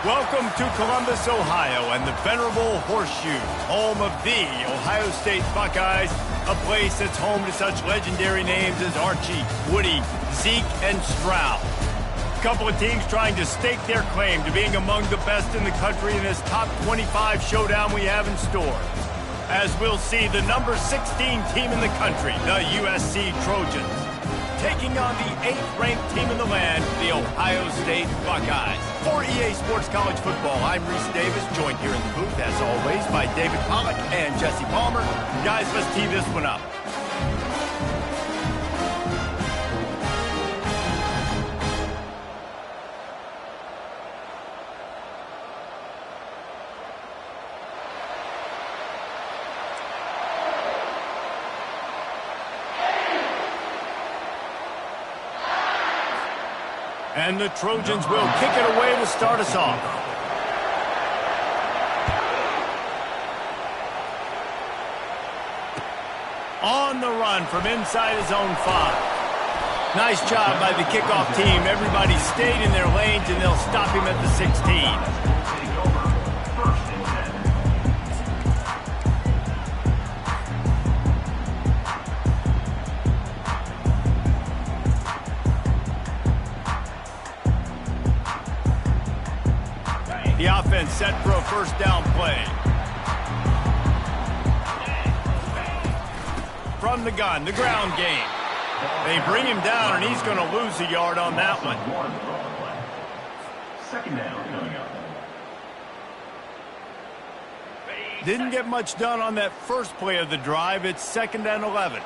Welcome to Columbus, Ohio, and the venerable Horseshoe, home of the Ohio State Buckeyes, a place that's home to such legendary names as Archie, Woody, Zeke, and Stroud. A couple of teams trying to stake their claim to being among the best in the country in this top 25 showdown we have in store. As we'll see, the number 16 team in the country, the USC Trojans, taking on the 8th-ranked team in the land, the Ohio State Buckeyes. For EA Sports College Football, I'm Reese Davis, joined here in the booth, as always, by David Pollack and Jesse Palmer. Guys, let's tee this one up. And the Trojans will kick it away to start us off. On the run from inside his own 5. Nice job by the kickoff team. Everybody stayed in their lanes, and they'll stop him at the 16. The offense set for a first down play. From the gun, the ground game. They bring him down, and he's going to lose a yard on that one. Second down coming up. Didn't get much done on that first play of the drive. It's 2nd and 11.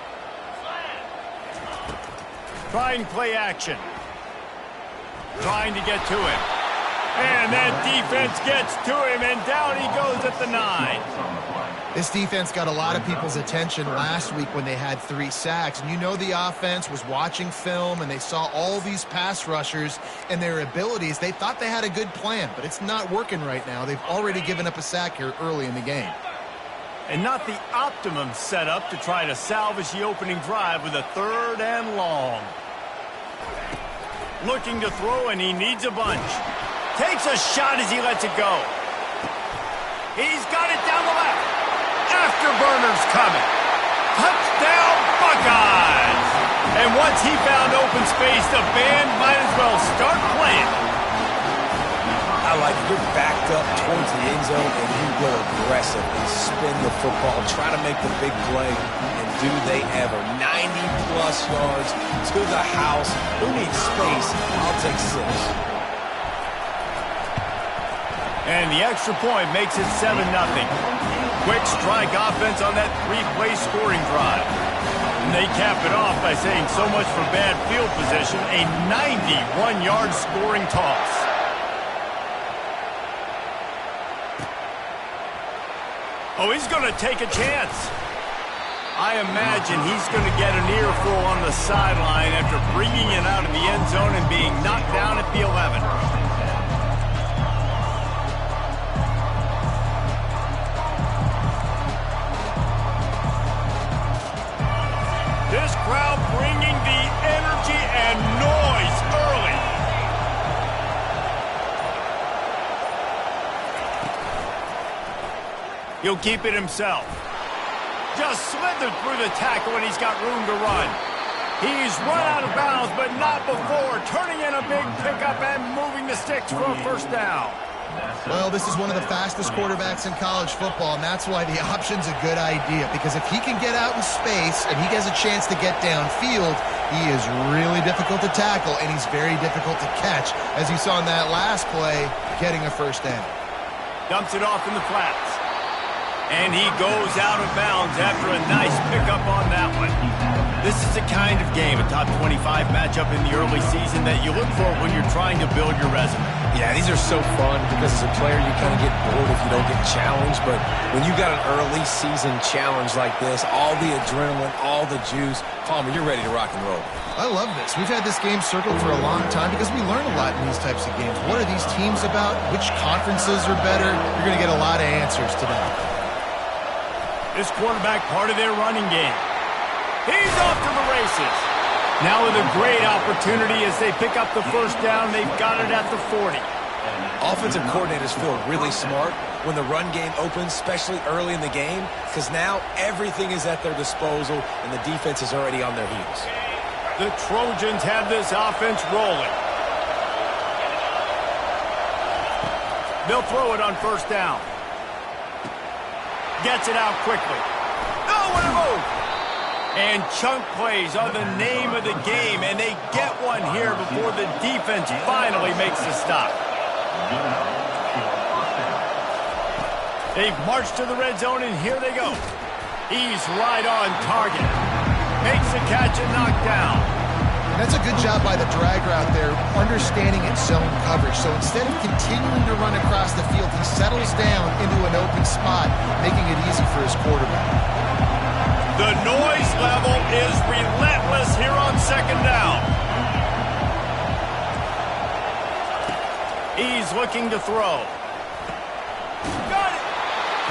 Trying play action. Trying to get to him. And that defense gets to him, and down he goes at the 9. This defense got a lot of people's attention last week when they had 3 sacks. And you know the offense was watching film, and they saw all these pass rushers and their abilities. They thought they had a good plan, but it's not working right now. They've already given up a sack here early in the game. And not the optimum setup to try to salvage the opening drive with a 3rd and long. Looking to throw, and he needs a bunch. Takes a shot as he lets it go. He's got it down the left. Afterburner's coming. Touchdown, Buckeyes! And once he found open space, the band might as well start playing. I like it. You're backed up towards the end zone, and you go aggressive and spin the football. Try to make the big play, and do they ever. 90-plus yards to the house. Who needs space? I'll take 6. And the extra point makes it 7-0. Quick strike offense on that 3-play scoring drive. And they cap it off by saying so much for bad field position, a 91-yard scoring toss. Oh, he's going to take a chance. I imagine he's going to get an earful on the sideline after bringing it out of the end zone and being knocked down at the 11. This crowd bringing the energy and noise early. He'll keep it himself. Just slithered through the tackle, and he's got room to run. He's run out of bounds, but not before. Turning in a big pickup and moving the sticks for a first down. Well, this is one of the fastest quarterbacks in college football, and that's why the option's a good idea. Because if he can get out in space and he has a chance to get downfield, he is really difficult to tackle, and he's very difficult to catch. As you saw in that last play, getting a first down. Dumps it off in the flats. And he goes out of bounds after a nice pickup on that one. This is the kind of game, a top 25 matchup in the early season, that you look for when you're trying to build your resume. Yeah, these are so fun because as a player you kind of get bored if you don't get challenged. But when you got an early season challenge like this, all the adrenaline, all the juice, Palmer, you're ready to rock and roll. I love this. We've had this game circled for a long time because we learn a lot in these types of games. What are these teams about? Which conferences are better? You're going to get a lot of answers today. This quarterback part of their running game. He's off to the races. Now with a great opportunity as they pick up the first down. They've got it at the 40. Offensive coordinators feel really smart when the run game opens, especially early in the game, because now everything is at their disposal and the defense is already on their heels. The Trojans have this offense rolling. They'll throw it on first down. Gets it out quickly. Oh, what a move! And chunk plays are the name of the game, and they get one here before the defense finally makes a stop. They've marched to the red zone, and here they go. He's right on target. Makes the catch and knocked down. And that's a good job by the drag route there, understanding its zone coverage. So instead of continuing to run across the field, he settles down into an open spot, making it easy for his quarterback. The noise level is relentless here on second down. He's looking to throw. Got it.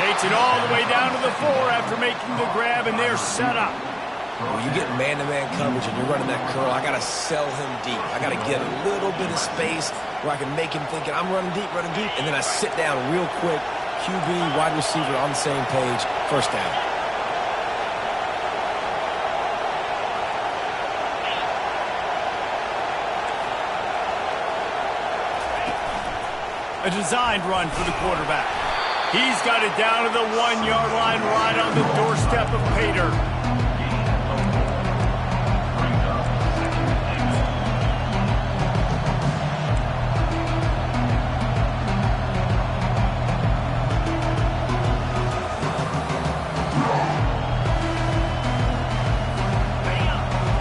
Takes it all the way down to the 4 after making the grab, and they're set up. When you get man-to-man coverage and you're running that curl, I got to sell him deep. I got to get a little bit of space where I can make him think I'm running deep, and then I sit down real quick. QB, wide receiver on the same page, first down. A designed run for the quarterback. He's got it down to the 1-yard line right on the doorstep of Pater.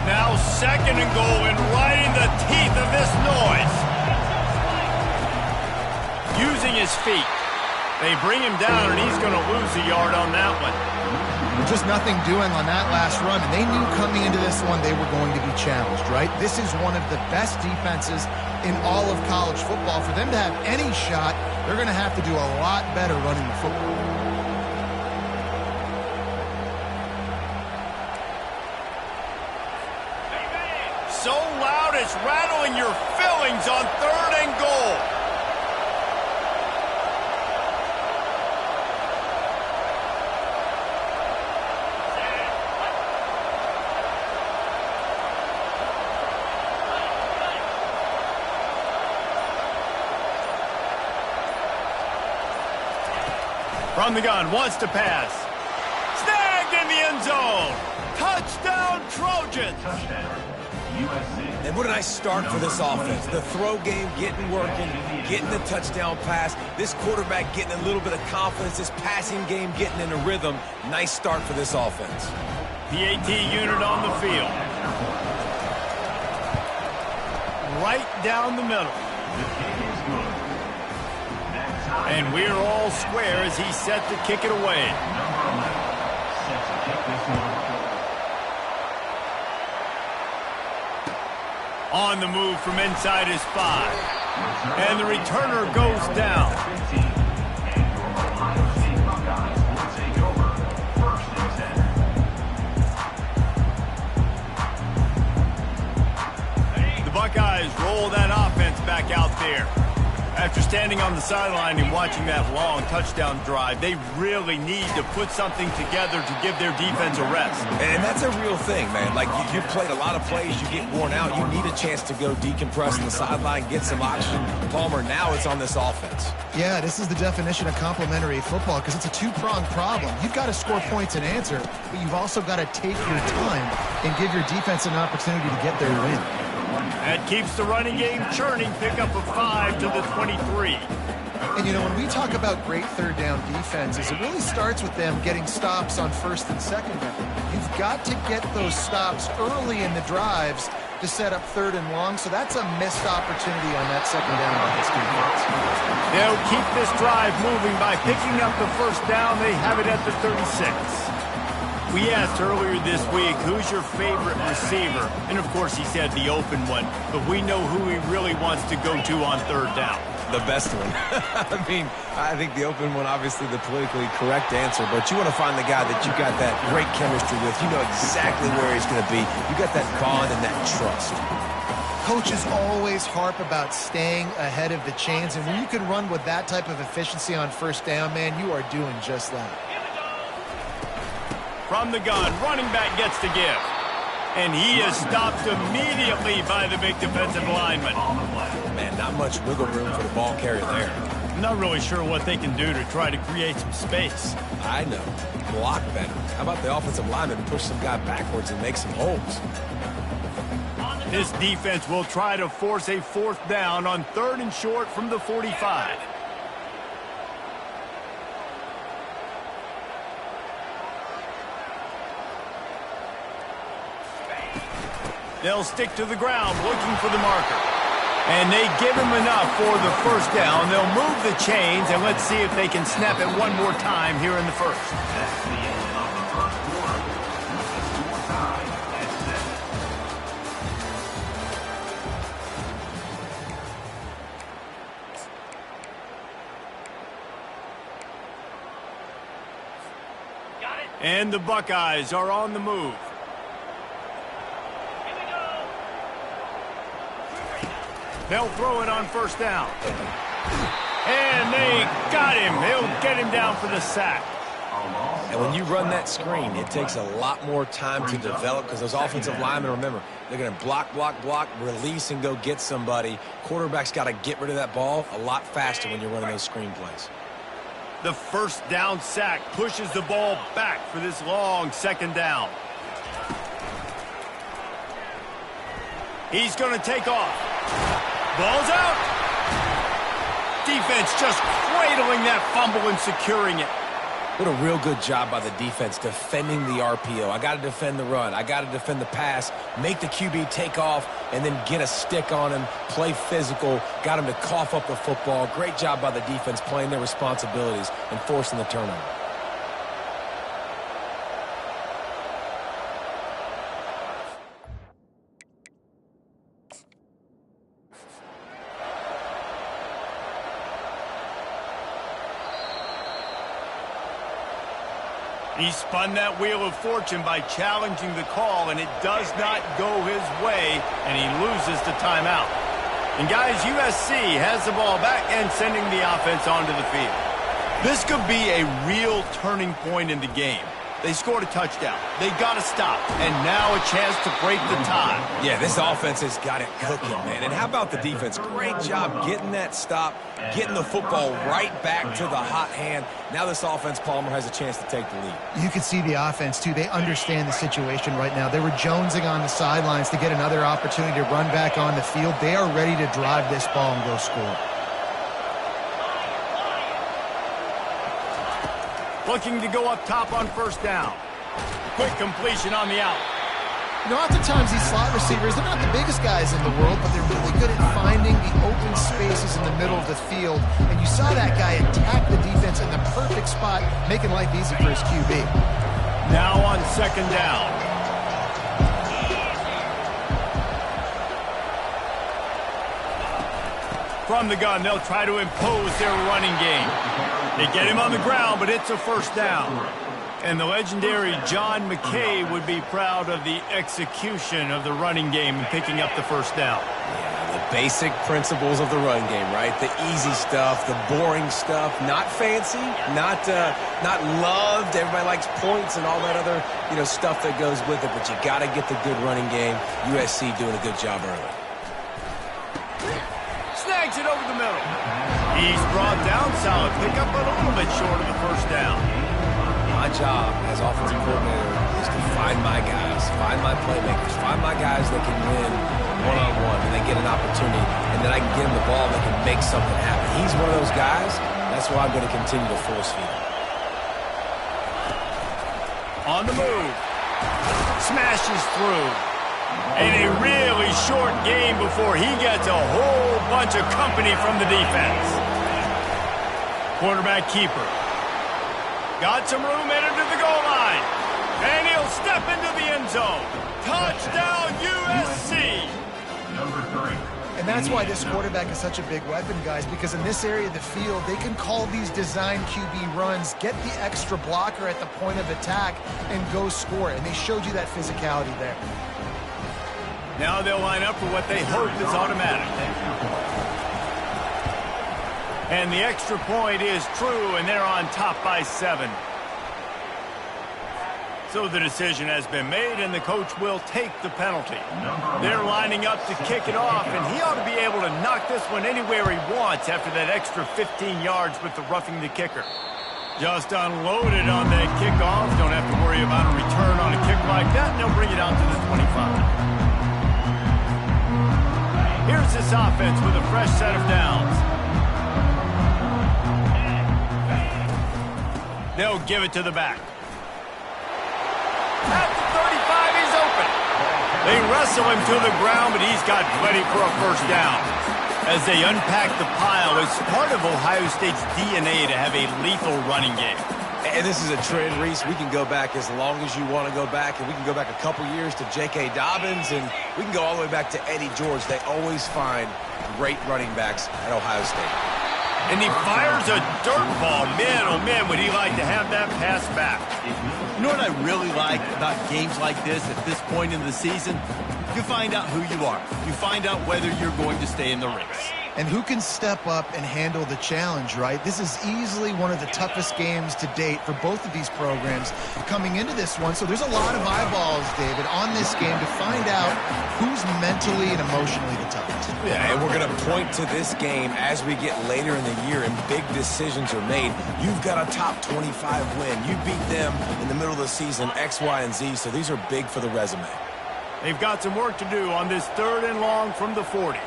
Now second and goal, and right in the teeth of this noise. Using his feet. They bring him down, and he's going to lose a yard on that one. Just nothing doing on that last run, and they knew coming into this one they were going to be challenged, right? This is one of the best defenses in all of college football. For them to have any shot, they're going to have to do a lot better running the football. So loud it's rattling your fillings on third and goal. From the gun, wants to pass. Snagged in the end zone. Touchdown, Trojans. Touchdown, USC. And what a nice start for this offense. The throw game getting working, getting the touchdown pass. This quarterback getting a little bit of confidence. This passing game getting in a rhythm. Nice start for this offense. PAT unit on the field. Right down the middle. And we're all square as he's set to kick it away. On the move from inside his 5. And the returner goes down. The Buckeyes roll that offense back out there. After standing on the sideline and watching that long touchdown drive, they really need to put something together to give their defense a rest. And that's a real thing, man. Like, you've played a lot of plays, you get worn out, you need a chance to go decompress on the sideline, get some oxygen. Palmer, now it's on this offense. Yeah, this is the definition of complementary football because it's a two-pronged problem. You've got to score points and answer, but you've also got to take your time and give your defense an opportunity to get their win. That keeps the running game churning. Pick up a 5 to the 23. And, you know, when we talk about great third down defenses, it really starts with them getting stops on first and second down. You've got to get those stops early in the drives to set up third and long, so that's a missed opportunity on that second down by this defense. They'll keep this drive moving by picking up the first down. They have it at the 36. We asked earlier this week, who's your favorite receiver? And, of course, he said the open one. But we know who he really wants to go to on third down. The best one. I mean, I think the open one, obviously the politically correct answer, but you want to find the guy that you got that great chemistry with. You know exactly where he's going to be. You got that bond and that trust. Coaches always harp about staying ahead of the chains, and when you can run with that type of efficiency on first down, man, you are doing just that. From the gun, running back gets the give. And he is stopped immediately by the big defensive lineman. Man, not much wiggle room for the ball carrier there. I'm not really sure what they can do to try to create some space. I know. Block better. How about the offensive lineman push some guy backwards and make some holes? This defense will try to force a 4th down on 3rd and short from the 45. They'll stick to the ground looking for the marker. And they give him enough for the 1st down. They'll move the chains, and let's see if they can snap it one more time here in the 1st. That's the end of the first quarter. The score tied at 7. And the Buckeyes are on the move. They'll throw it on 1st down. And they got him. They'll get him down for the sack. And when you run that screen, it takes a lot more time to develop because those offensive linemen, remember, they're going to block, release, and go get somebody. Quarterback's got to get rid of that ball a lot faster when you're running those screen plays. The 1st down sack pushes the ball back for this long 2nd down. He's going to take off. Ball's out. Defense just cradling that fumble and securing it. What a real good job by the defense defending the RPO. I got to defend the run. I got to defend the pass, make the QB take off, and then get a stick on him, play physical, got him to cough up the football. Great job by the defense playing their responsibilities and forcing the turnover. He spun that wheel of fortune by challenging the call, and it does not go his way, and he loses the timeout. And guys, USC has the ball back and sending the offense onto the field. This could be a real turning point in the game. They scored a touchdown. They got to stop, and now a chance to break the tie. Yeah, this offense has got it cooking, man. And how about the defense? Great job getting that stop, getting the football right back to the hot hand. Now this offense, Palmer, has a chance to take the lead. You can see the offense, too. They understand the situation right now. They were jonesing on the sidelines to get another opportunity to run back on the field. They are ready to drive this ball and go score. Looking to go up top on 1st down. Quick completion on the out. You know, oftentimes these slot receivers, they're not the biggest guys in the world, but they're really good at finding the open spaces in the middle of the field. And you saw that guy attack the defense in the perfect spot, making life easy for his QB. Now on 2nd down. From the gun, they'll try to impose their running game. They get him on the ground, but it's a 1st down. And the legendary John McKay would be proud of the execution of the running game and picking up the 1st down. Yeah, the basic principles of the run game, right? The easy stuff, the boring stuff, not fancy, not loved. Everybody likes points and all that other, stuff that goes with it, but you got to get the good running game. USC doing a good job early. Snags it over the middle. He's brought down, solid pickup, but a little bit short of the 1st down. My job as offensive coordinator is to find my guys, find my playmakers, find my guys that can win one-on-one and they get an opportunity, and then I can get them the ball that can make something happen. He's one of those guys. That's why I'm going to continue to force feed him. On the move. Smashes through. And a really short game before he gets a whole bunch of company from the defense. Quarterback keeper. Got some room headed to the goal line. And he'll step into the end zone. Touchdown, USC. Number 3. And that's why this quarterback is such a big weapon, guys, because in this area of the field, they can call these design QB runs, get the extra blocker at the point of attack, and go score. And they showed you that physicality there. Now they'll line up for what they hope is automatic. And the extra point is true, and they're on top by 7. So the decision has been made, and the coach will take the penalty. They're lining up to kick it off, and he ought to be able to knock this one anywhere he wants after that extra 15 yards with the roughing the kicker. Just unloaded on that kickoff. Don't have to worry about a return on a kick like that, and they'll bring it out to the 25. Here's this offense with a fresh set of downs. They'll give it to the back. At the 35, he's open. They wrestle him to the ground, but he's got plenty for a first down. As they unpack the pile, it's part of Ohio State's DNA to have a lethal running game. And this is a trend, Reese. We can go back as long as you want to go back, and we can go back a couple years to J.K. Dobbins, and we can go all the way back to Eddie George. They always find great running backs at Ohio State. And he fires a dirt ball. Man, oh man, would he like to have that pass back. You know what I really like about games like this at this point in the season? You find out who you are. You find out whether you're going to stay in the race. And who can step up and handle the challenge, right? This is easily one of the toughest games to date for both of these programs coming into this one. So there's a lot of eyeballs, David, on this game to find out who's mentally and emotionally the toughest. Yeah, and we're going to point to this game as we get later in the year and big decisions are made. You've got a top 25 win. You beat them in the middle of the season, X, Y, and Z, so these are big for the resume. They've got some work to do on this 3rd and long from the 40.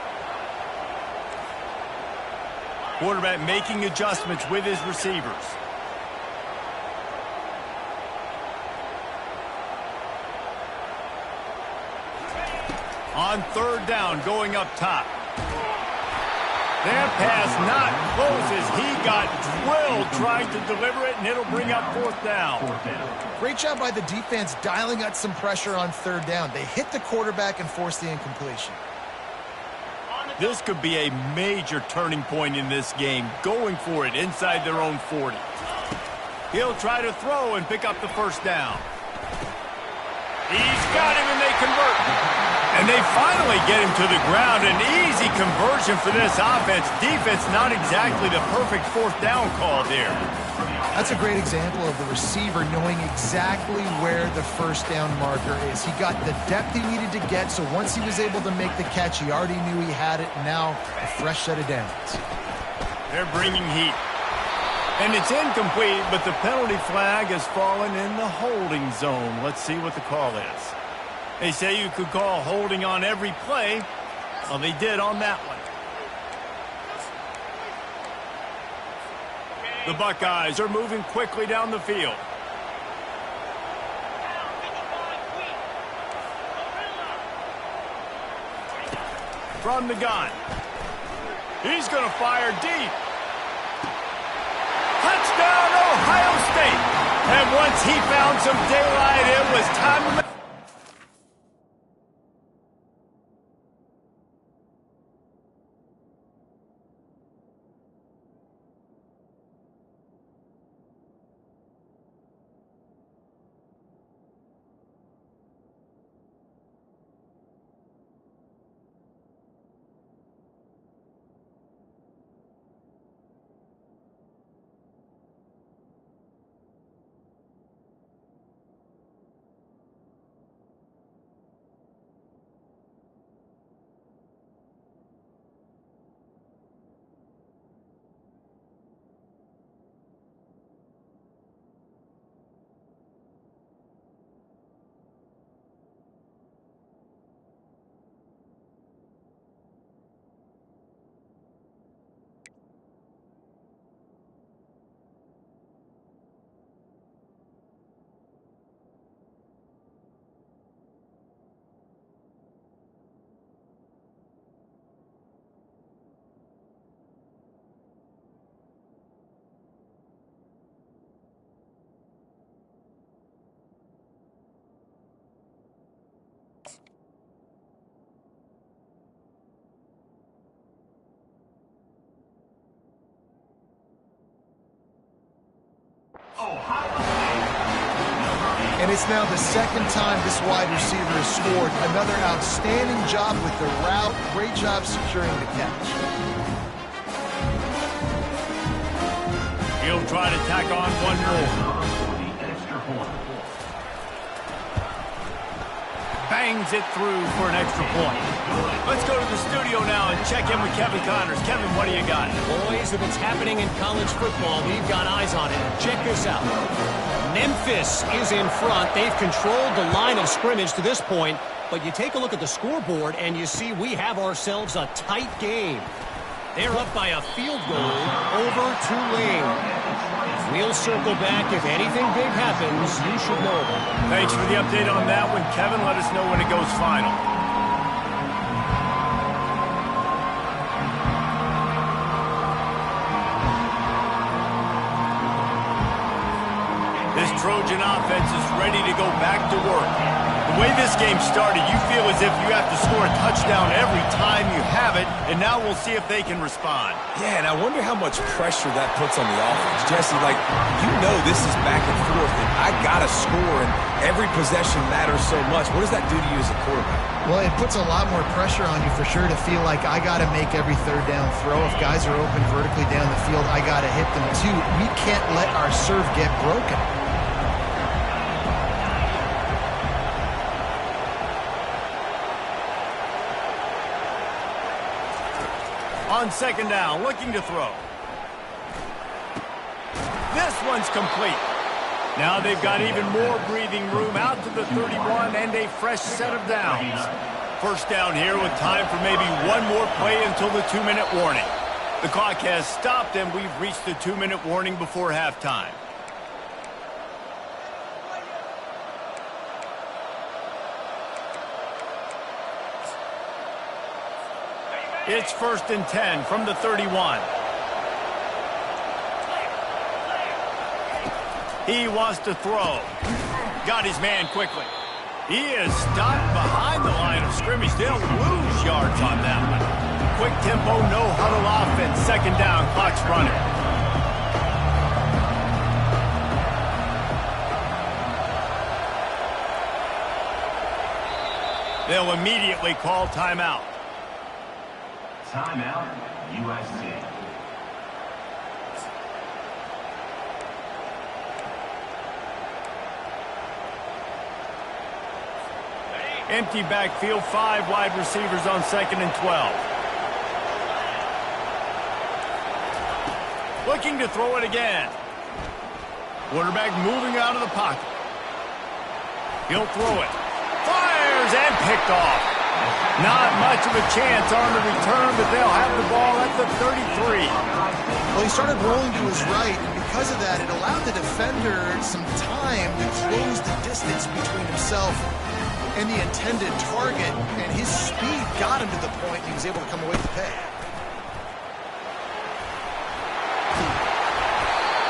Quarterback making adjustments with his receivers. On 3rd down, going up top. That pass not close as he got drilled trying to deliver it, and it'll bring up 4th down. Great job by the defense dialing up some pressure on 3rd down. They hit the quarterback and forced the incompletion. This could be a major turning point in this game, going for it inside their own 40. He'll try to throw and pick up the 1st down. He's got him, and they convert. And they finally get him to the ground. An easy conversion for this offense. Defense not exactly the perfect 4th down call there. That's a great example of the receiver knowing exactly where the 1st down marker is. He got the depth he needed to get, so once he was able to make the catch, he already knew he had it, and now a fresh set of downs. They're bringing heat. And it's incomplete, but the penalty flag has fallen in the holding zone. Let's see what the call is. They say you could call holding on every play. Well, they did on that one. The Buckeyes are moving quickly down the field. From the gun. He's going to fire deep. Touchdown, Ohio State. And once he found some daylight, it was time to... And it's now the second time this wide receiver has scored. Another outstanding job with the route. Great job securing the catch. He'll try to tack on one more. Bangs it through for an extra point. Let's go to the studio now and check in with Kevin Connors. Kevin, what do you got? Boys, if it's happening in college football, we've got eyes on it. Check this out. Memphis is in front. They've controlled the line of scrimmage to this point, but you take a look at the scoreboard and you see we have ourselves a tight game. They're up by a field goal over Tulane. We'll circle back. If anything big happens, you should know. Thanks for the update on that one, Kevin. Let us know when it goes final. This Trojan offense is ready to go back to work. The way this game started, you feel as if you have to score a touchdown every time you have it, and now we'll see if they can respond. Yeah, and I wonder how much pressure that puts on the offense. Jesse, like, you know this is back and forth, and I got to score, and every possession matters so much. What does that do to you as a quarterback? Well, it puts a lot more pressure on you for sure to feel like I got to make every third down throw. If guys are open vertically down the field, I got to hit them too. We can't let our serve get broken. On second down, looking to throw. This one's complete. Now they've got even more breathing room out to the 31 and a fresh set of downs. First down here with time for maybe one more play until the 2-minute warning. The clock has stopped and we've reached the 2-minute warning before halftime. It's 1st and 10 from the 31. He wants to throw. Got his man quickly. He is stopped behind the line of scrimmage. They'll lose yards on that one. Quick tempo, no huddle offense. Second down, clock's running. They'll immediately call timeout. Timeout, USC. Empty backfield, 5 wide receivers on 2nd and 12. Looking to throw it again. Quarterback moving out of the pocket. He'll throw it. Fires and picked off. Not much of a chance on the return, but they'll have the ball at the 33. Well, he started rolling to his right, and because of that, it allowed the defender some time to close the distance between himself and the intended target, and his speed got him to the point he was able to come away with the pay.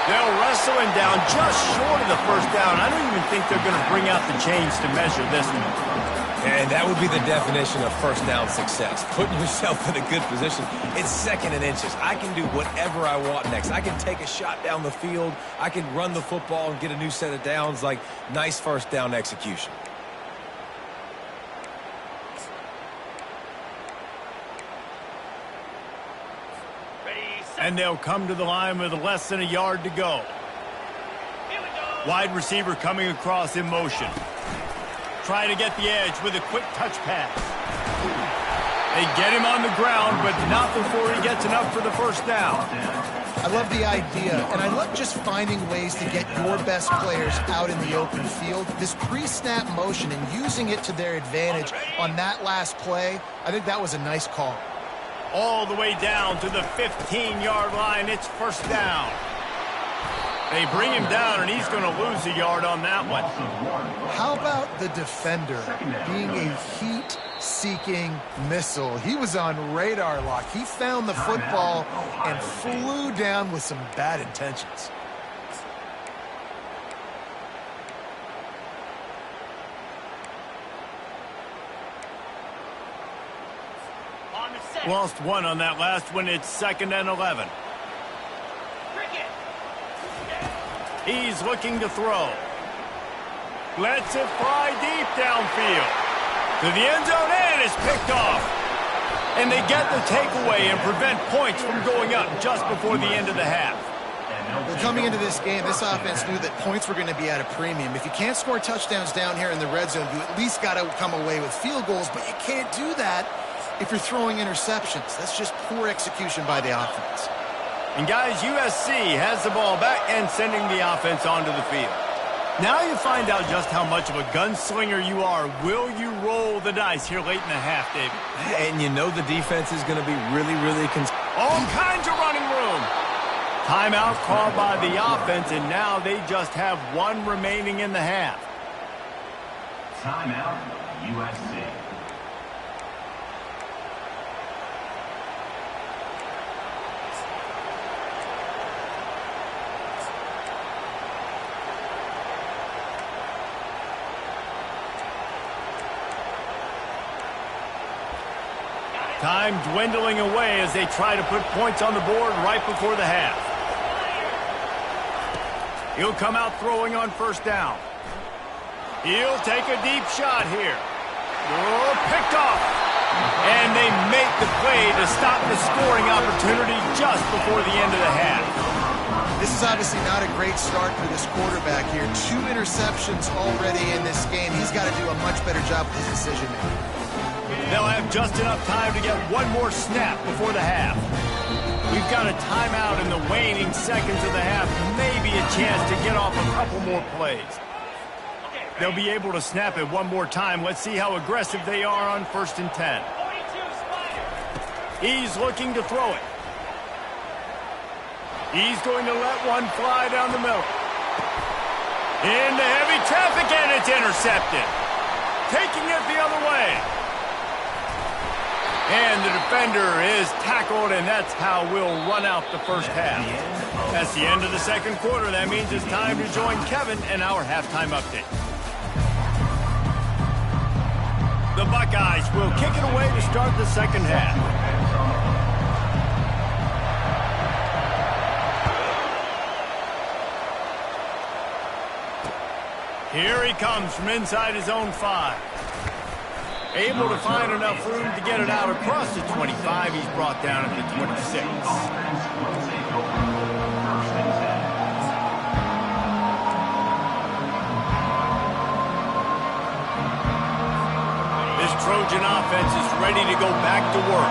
They'll wrestle him down just short of the first down. I don't even think they're going to bring out the chains to measure this one. And that would be the definition of first down success. Putting yourself in a good position. It's 2nd and inches. I can do whatever I want next. I can take a shot down the field. I can run the football and get a new set of downs. Like, nice first down execution. And they'll come to the line with less than a yard to go. Wide receiver coming across in motion. Trying to get the edge with a quick touch pass. They get him on the ground, but not before he gets enough for the first down. I love the idea, and I love just finding ways to get your best players out in the open field. This pre-snap motion and using it to their advantage on that last play, I think that was a nice call. All the way down to the 15-yard line. It's first down. They bring him down, and he's going to lose a yard on that one. How about the defender being a heat-seeking missile? He was on radar lock. He found the football and flew down with some bad intentions. Lost one on that last one. It's 2nd and 11. He's looking to throw. Lets it fly deep downfield. To the end zone, and it's picked off. And they get the takeaway and prevent points from going up just before the end of the half. Well, coming into this game, this offense knew that points were going to be at a premium. If you can't score touchdowns down here in the red zone, you at least got to come away with field goals, but you can't do that if you're throwing interceptions. That's just poor execution by the offense. And guys, USC has the ball back and sending the offense onto the field. Now you find out just how much of a gunslinger you are. Will you roll the dice here late in the half, David? And you know the defense is going to be really all kinds of running room. Timeout called by the offense, and now they just have one remaining in the half. Timeout, USC. Time dwindling away as they try to put points on the board right before the half. He'll come out throwing on first down. He'll take a deep shot here. Oh, picked off. And they make the play to stop the scoring opportunity just before the end of the half. This is obviously not a great start for this quarterback here. 2 interceptions already in this game. He's got to do a much better job with his decision-making. They'll have just enough time to get one more snap before the half. We've got a timeout in the waning seconds of the half. Maybe a chance to get off a couple more plays. They'll be able to snap it one more time. Let's see how aggressive they are on 1st and 10. He's looking to throw it. He's going to let one fly down the middle. Into heavy traffic, and it's intercepted. Taking it the other way. And the defender is tackled, and that's how we'll run out the first half. That's the end of the second quarter. That means it's time to join Kevin and our halftime update. The Buckeyes will kick it away to start the second half. Here he comes from inside his own 5. Able to find enough room to get it out across the 25. He's brought down at the 26. This Trojan offense is ready to go back to work.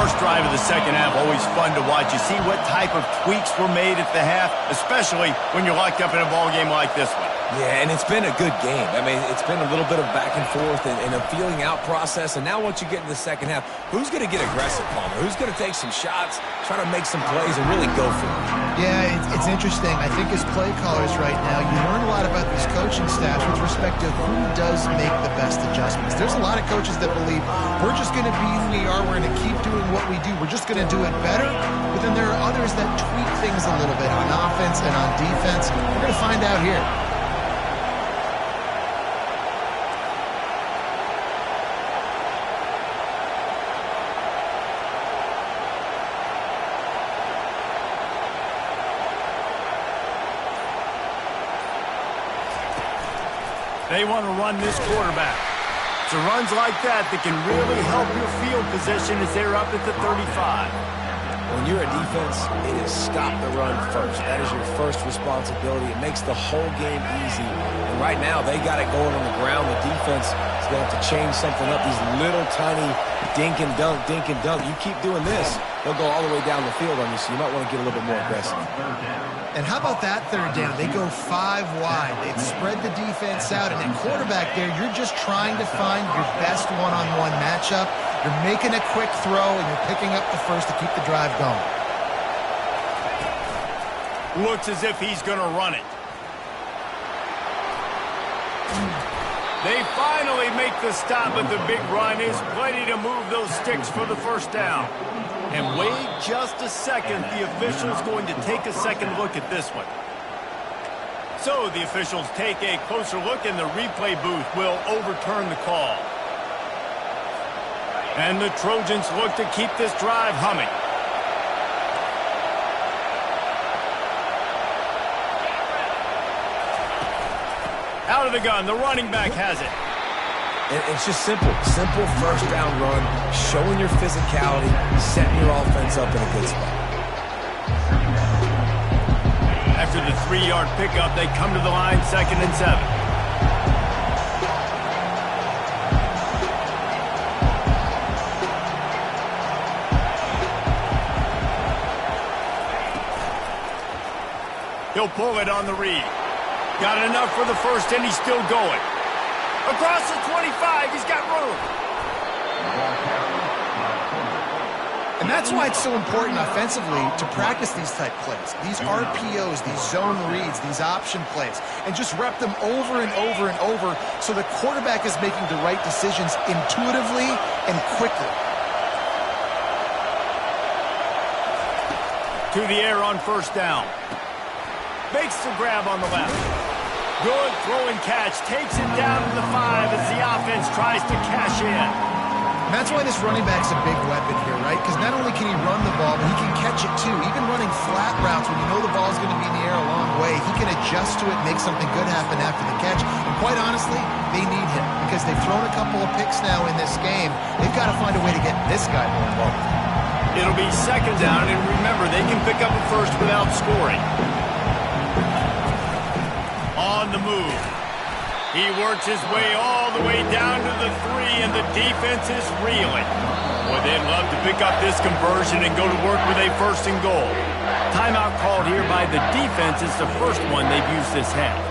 First drive of the second half, always fun to watch. You see what type of tweaks were made at the half, especially when you're locked up in a ball game like this one. Yeah, and it's been a good game. I mean, it's been a little bit of back and forth and a feeling out process. And now once you get in the second half, who's going to get aggressive, Palmer? Who's going to take some shots, try to make some plays, and really go for it? Yeah, it's interesting. I think as play callers right now, you learn a lot about these coaching staffs with respect to who does make the best adjustments. There's a lot of coaches that believe we're just going to be who we are. We're going to keep doing what we do. We're just going to do it better. But then there are others that tweak things a little bit on offense and on defense. We're going to find out here. They want to run this quarterback. It's runs like that that can really help your field position as they're up at the 35. When you're a defense, it is stop the run first. That is your first responsibility. It makes the whole game easy. And right now, they got it going on the ground. The defense is going to have to change something up. These little tiny dink and dunk, dink and dunk. You keep doing this, they'll go all the way down the field on you, so you might want to get a little bit more aggressive. And how about that third down? They go 5 wide. They've spread the defense out. And at quarterback there, you're just trying to find your best one-on-one matchup. You're making a quick throw, and you're picking up the first to keep the drive going. Looks as if he's going to run it. They finally make the stop, but the big run is plenty to move those sticks for the first down. And wait just a second. The official's going to take a second look at this one. So the officials take a closer look, and the replay booth will overturn the call. And the Trojans look to keep this drive humming. Out of the gun, the running back has it. And it's just simple first down run, showing your physicality, setting your offense up in a good spot. After the 3-yard pickup, they come to the line, 2nd and 7. He'll pull it on the read. Got enough for the first, and he's still going. Across the 25, he's got room. And that's why it's so important offensively to practice these type plays, these RPOs, these zone reads, these option plays, and just rep them over and over and over so the quarterback is making the right decisions intuitively and quickly. To the air on first down. Makes the grab on the left. Good throw and catch. Takes it down to the 5 as the offense tries to cash in. And that's why this running back's a big weapon here, right? Because not only can he run the ball, but he can catch it too. Even running flat routes when you know the ball's going to be in the air a long way, he can adjust to it, make something good happen after the catch. And quite honestly, they need him because they've thrown a couple of picks now in this game. They've got to find a way to get this guy more involved. It'll be 2nd down, and remember, they can pick up a first without scoring. On the move. He works his way all the way down to the 3, and the defense is reeling. Boy, they'd love to pick up this conversion and go to work with a 1st and goal. Timeout called here by the defense. It's the first one they've used this half.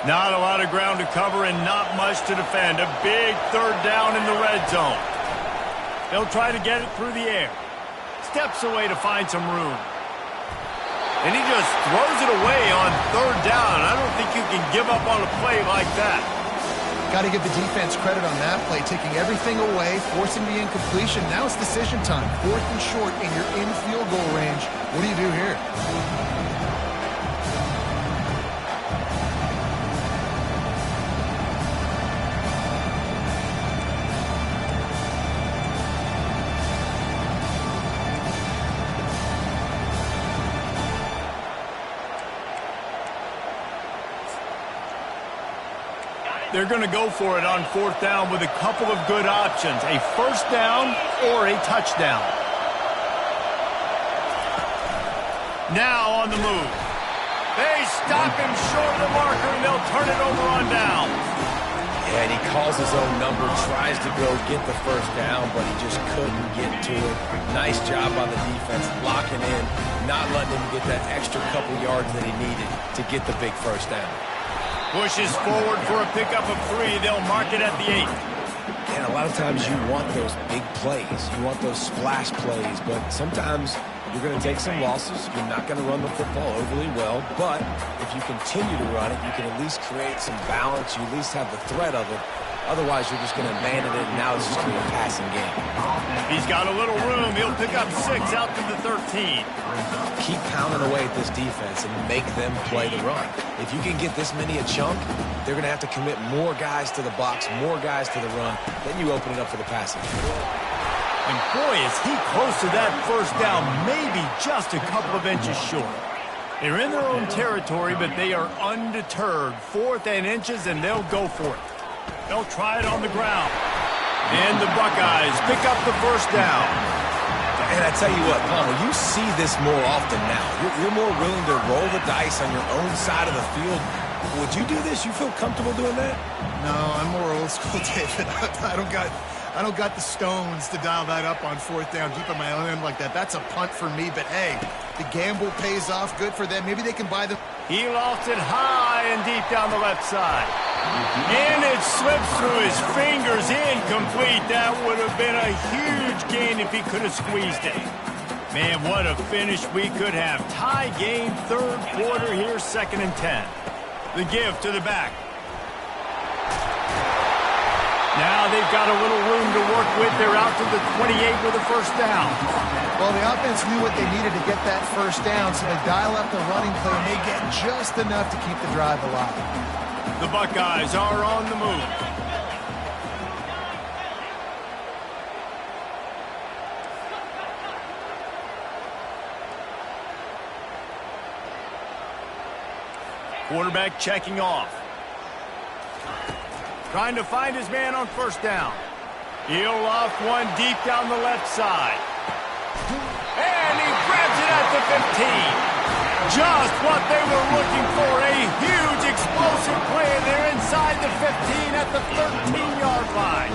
Not a lot of ground to cover and not much to defend. A big 3rd down in the red zone. They'll try to get it through the air. Steps away to find some room. And he just throws it away on 3rd down. I don't think you can give up on a play like that. Got to give the defense credit on that play, taking everything away, forcing the incompletion. Now it's decision time. 4th and short, and you're in field goal range. What do you do here? They're going to go for it on 4th down with a couple of good options, a 1st down or a touchdown. Now on the move. They stop him short of the marker, and they'll turn it over on downs. Yeah, and he calls his own number, tries to go get the 1st down, but he just couldn't get to it. Nice job on the defense, locking in, not letting him get that extra couple yards that he needed to get the big 1st down. Pushes forward for a pickup of 3. They'll mark it at the 8. And a lot of times you want those big plays. You want those splash plays. But sometimes you're going to take some losses. You're not going to run the football overly well. But if you continue to run it, you can at least create some balance. You at least have the threat of it. Otherwise, you're just going to abandon it, and now it's just going to be a passing game. He's got a little room. He'll pick up 6 out to the 13. Keep pounding away at this defense and make them play the run. If you can get this many a chunk, they're going to have to commit more guys to the box, more guys to the run. Then you open it up for the passing. And boy, is he close to that 1st down, maybe just a couple of inches short. They're in their own territory, but they are undeterred. 4th and inches, and they'll go for it. They'll try it on the ground. And the Buckeyes pick up the 1st down. And I tell you what, Palmer, you see this more often now. You're more willing to roll the dice on your own side of the field. Would you do this? You feel comfortable doing that? No, I'm more old school, David. I don't got the stones to dial that up on 4th down, deep in my own end like that. That's a punt for me, but hey, the gamble pays off. Good for them. Maybe they can buy them. He lofts it high and deep down the left side. And it slips through his fingers, incomplete. That would have been a huge gain if he could have squeezed it. Man, what a finish we could have. Tie game, 3rd quarter here, 2nd and 10. The give to the back. Now they've got a little room to to work with. They're out to the 28 with a first down. Well, the offense knew what they needed to get that first down, so they dial up the running play, and they get just enough to keep the drive alive. The Buckeyes are on the move. Quarterback checking off. Trying to find his man on first down. He'll loft one deep down the left side. And he grabs it at the 15. Just what they were looking for. A huge explosive play. They're inside the 15 at the 13-yard line.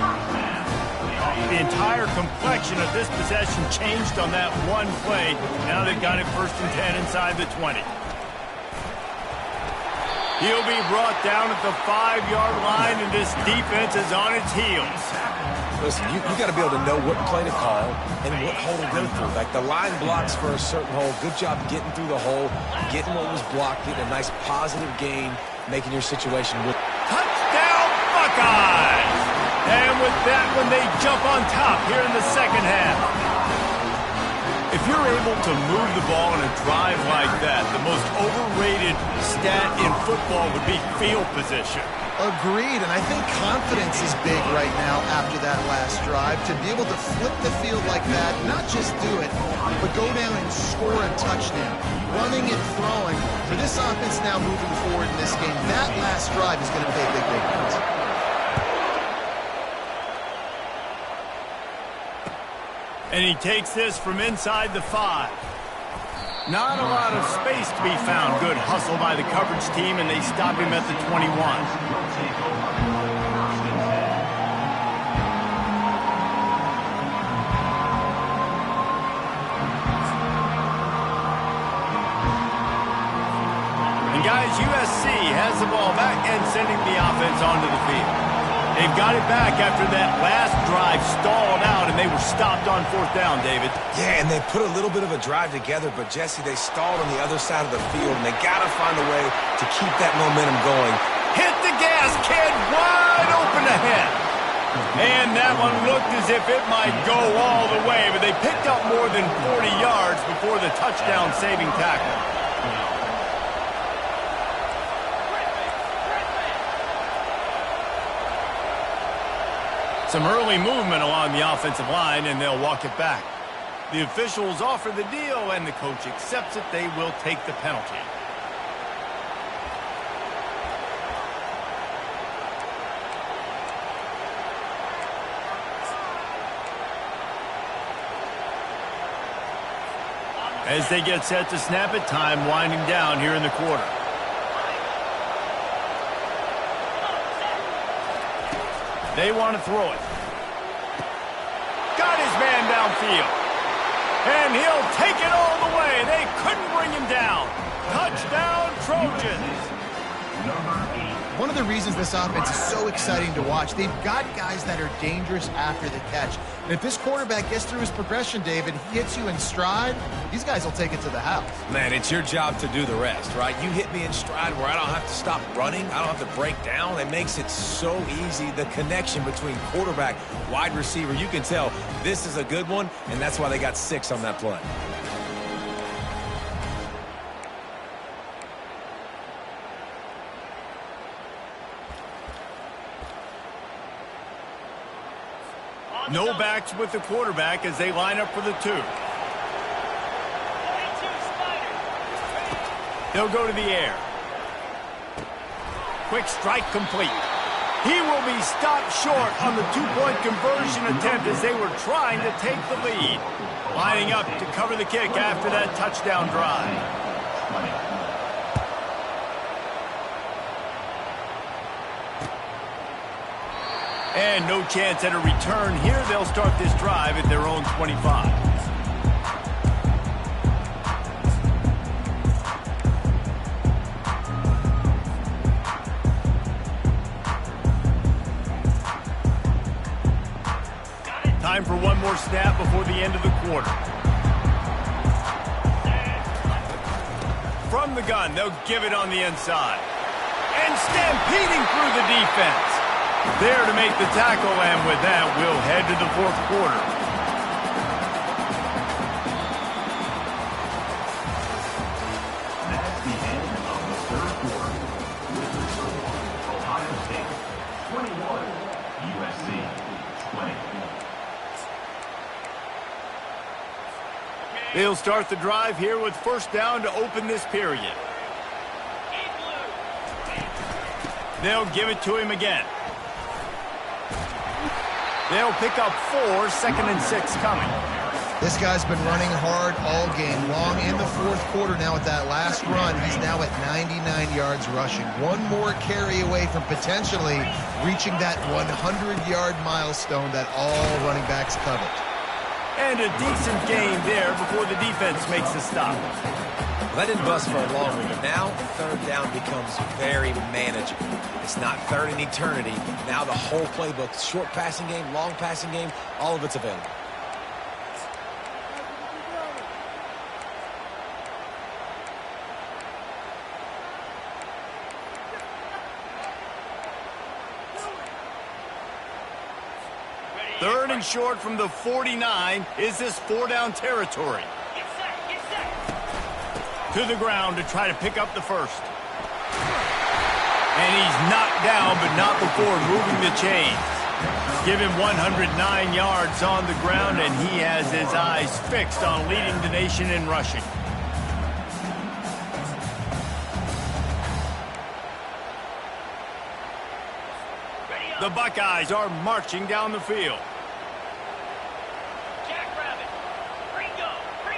The entire complexion of this possession changed on that one play. Now they've got it 1st and 10 inside the 20. He'll be brought down at the 5-yard line, and this defense is on its heels. Listen, you got to be able to know what play to call and what hole to go through. Like, the line blocks for a certain hole. Good job getting through the hole, getting what was blocked, getting a nice positive gain, making your situation look. Touchdown, Buckeyes! And with that one, they jump on top here in the second half. If you're able to move the ball in a drive like that, the most overrated stat in football would be field position. Agreed, and I think confidence is big right now after that last drive. To be able to flip the field like that, not just do it, but go down and score a touchdown. Running and throwing. For this offense now moving forward in this game, that last drive is going to pay big dividends. And he takes this from inside the 5. Not a lot of space to be found. Good hustle by the coverage team, and they stop him at the 21. And guys, USC has the ball back and sending the offense onto the field. They've got it back after that last drive stalled out, and they were stopped on 4th down, David. Yeah, and they put a little bit of a drive together, but, Jesse, they stalled on the other side of the field, and they got to find a way to keep that momentum going. Hit the gas, kid, wide open ahead. And that one looked as if it might go all the way, but they picked up more than 40 yards before the touchdown-saving tackle. Some early movement along the offensive line, and they'll walk it back. The officials offer the deal, and the coach accepts it. They will take the penalty. As they get set to snap it, time winding down here in the quarter. They want to throw it. Got his man downfield. And he'll take it all the way. They couldn't bring him down. Touchdown, Trojans. One of the reasons this offense is so exciting to watch, they've got guys that are dangerous after the catch. And if this quarterback gets through his progression, David, he hits you in stride, these guys will take it to the house. Man, it's your job to do the rest, right? You hit me in stride where I don't have to stop running. I don't have to break down. It makes it so easy. The connection between quarterback, wide receiver, you can tell this is a good one, and that's why they got 6 on that play. No backs with the quarterback as they line up for the 2. They'll go to the air. Quick strike complete. He will be stopped short on the 2-point conversion attempt as they were trying to take the lead. Lining up to cover the kick after that touchdown drive. And no chance at a return here. They'll start this drive at their own 25. Time for one more snap before the end of the quarter. From the gun, they'll give it on the inside. And stampeding through the defense. There to make the tackle, and with that, we'll head to the fourth quarter. That's the end of the third quarter. With the score, Ohio State 21, USC 20. They'll start the drive here with first down to open this period. They'll give it to him again. They'll pick up 4, 2nd and 6 coming. This guy's been running hard all game long in the fourth quarter now with that last run. He's now at 99 yards rushing. One more carry away from potentially reaching that 100-yard milestone that all running backs covet. And a decent gain there before the defense makes the stop. Well, that didn't bust for a long one, but now third down becomes very manageable. It's not third in eternity. Now the whole playbook, short passing game, long passing game, all of it's available. Third and short from the 49. Is this 4-down territory? To the ground to try to pick up the first. And he's knocked down, but not before moving the chains. Give him 109 yards on the ground, and he has his eyes fixed on leading the nation in rushing. The Buckeyes are marching down the field.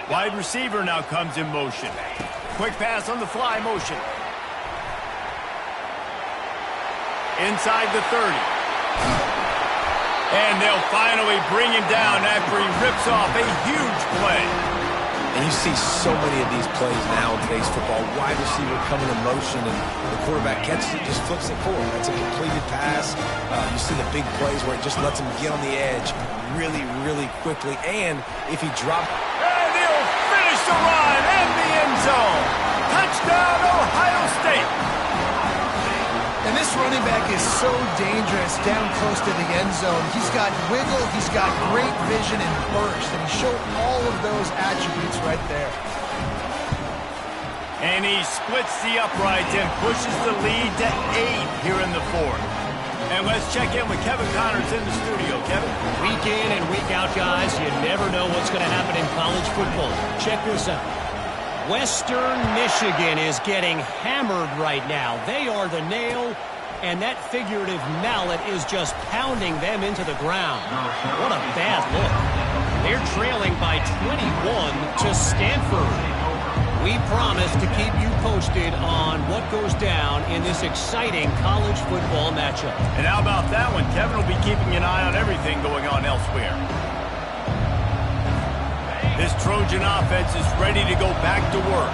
Wide receiver now comes in motion. Quick pass on the fly motion. Inside the 30. And they'll finally bring him down after he rips off a huge play. And you see so many of these plays now in today's football. Wide receiver coming in motion, and the quarterback catches it, just flips it forward. That's a completed pass. You see the big plays where it just lets him get on the edge really, really quickly. And if he drops... And he'll finish the run in the end zone. Touchdown, Ohio State. And this running back is so dangerous down close to the end zone. He's got wiggle, he's got great vision and burst, and he showed all of those attributes right there. And he splits the uprights and pushes the lead to 8 here in the fourth. And let's check in with Kevin Connors in the studio. Kevin? Week in and week out, guys, you never know what's going to happen in college football. Check this out. Western Michigan is getting hammered right now. They are the nail, and that figurative mallet is just pounding them into the ground. What a bad look. They're trailing by 21 to Stanford. We promise to keep you posted on what goes down in this exciting college football matchup. And how about that one? Kevin will be keeping an eye on everything going on elsewhere. This Trojan offense is ready to go back to work.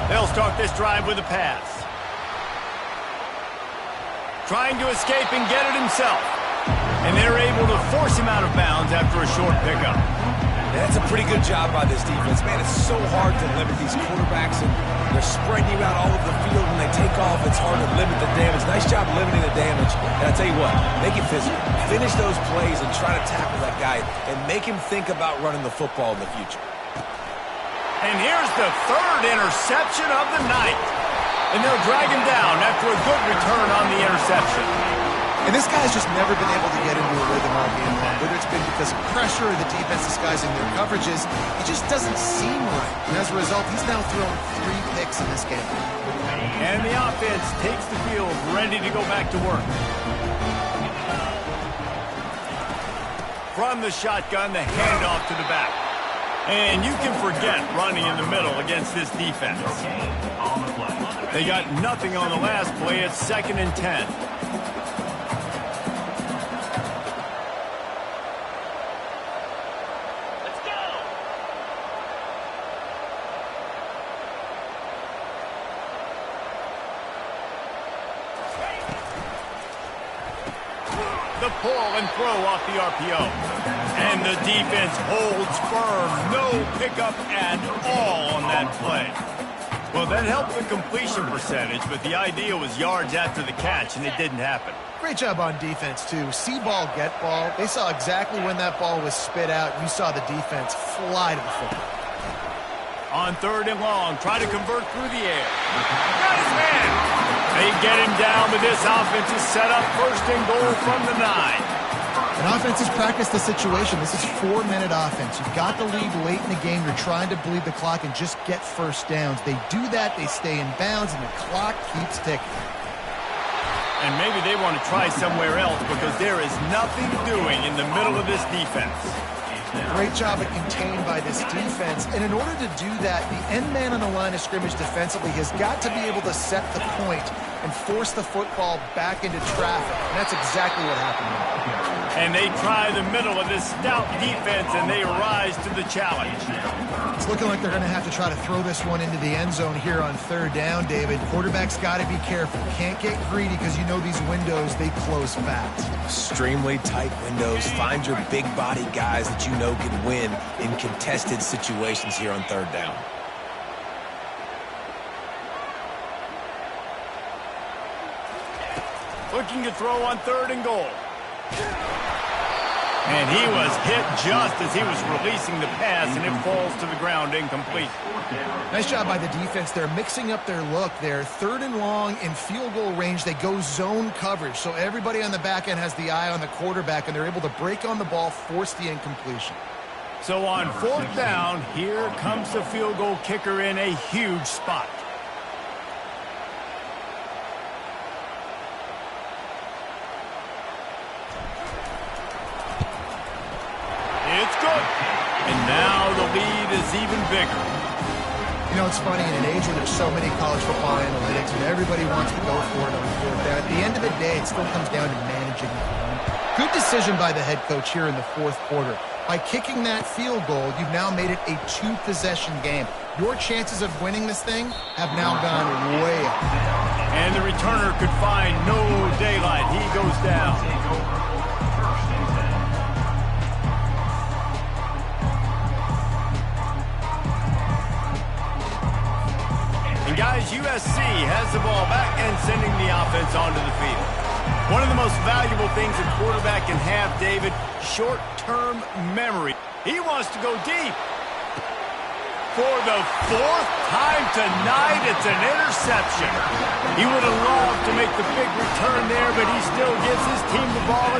They'll start this drive with a pass. Trying to escape and get it himself. And they're able to force him out of bounds after a short pickup. That's a pretty good job by this defense. Man, it's so hard to limit these quarterbacks, and they're spreading you out all over the field. When they take off, it's hard to limit the damage. Nice job limiting the damage. And I tell you what, make it physical. Finish those plays and try to tackle that guy and make him think about running the football in the future. And here's the third interception of the night. And they'll drag him down after a good return on the interception. And this guy's just never been able to get into a rhythm all game long. Whether it's been because of pressure or the defense disguising their coverages, he just doesn't seem right. And as a result, he's now thrown 3 picks in this game. And the offense takes the field, ready to go back to work. From the shotgun, the handoff to the back. And you can forget running in the middle against this defense. They got nothing on the last play. It's 2nd and 10. The pull and throw off the RPO. And the defense holds firm. No pickup at all on that play. Well, that helped the completion percentage, but the idea was yards after the catch, and it didn't happen. Great job on defense, too. See ball, get ball. They saw exactly when that ball was spit out. You saw the defense fly to the football. On 3rd and long, try to convert through the air. Got his man. They get him down, but this offense is set up 1st and goal from the 9. And offense has practiced the situation. This is 4-minute offense. You've got the lead late in the game. You're trying to bleed the clock and just get first downs. They do that, they stay in bounds, and the clock keeps ticking. And maybe they want to try somewhere else because there is nothing doing in the middle of this defense. Great job at contained by this defense. And in order to do that, the end man on the line of scrimmage defensively has got to be able to set the point and force the football back into traffic. And that's exactly what happened. And they try the middle of this stout defense, and they rise to the challenge. It's looking like they're going to have to try to throw this one into the end zone here on 3rd down, David. Quarterback's got to be careful. Can't get greedy because you know these windows, they close fast. Extremely tight windows. Find your big body guys that you know can win in contested situations here on 3rd down. Looking to throw on 3rd and goal. And he was hit just as he was releasing the pass, and it falls to the ground incomplete. Nice job by the defense. They're mixing up their look there. 3rd and long in field goal range. They go zone coverage. So everybody on the back end has the eye on the quarterback, and they're able to break on the ball, force the incompletion. So on 4th down, here comes the field goal kicker in a huge spot. It's good. And now the lead is even bigger. You know, it's funny, in an age where there's so many college football analytics and everybody wants to go for it on 4th down, at the end of the day, it still comes down to managing the game. Good decision by the head coach here in the 4th quarter. By kicking that field goal, you've now made it a 2-possession game. Your chances of winning this thing have now gone way up. And the returner could find no daylight. He goes down. And guys, USC has the ball back and sending the offense onto the field. One of the most valuable things a quarterback can have, David, short-term memory. He wants to go deep. For the 4th time tonight, it's an interception. He would have loved to make the big return there, but he still gives his team the ball.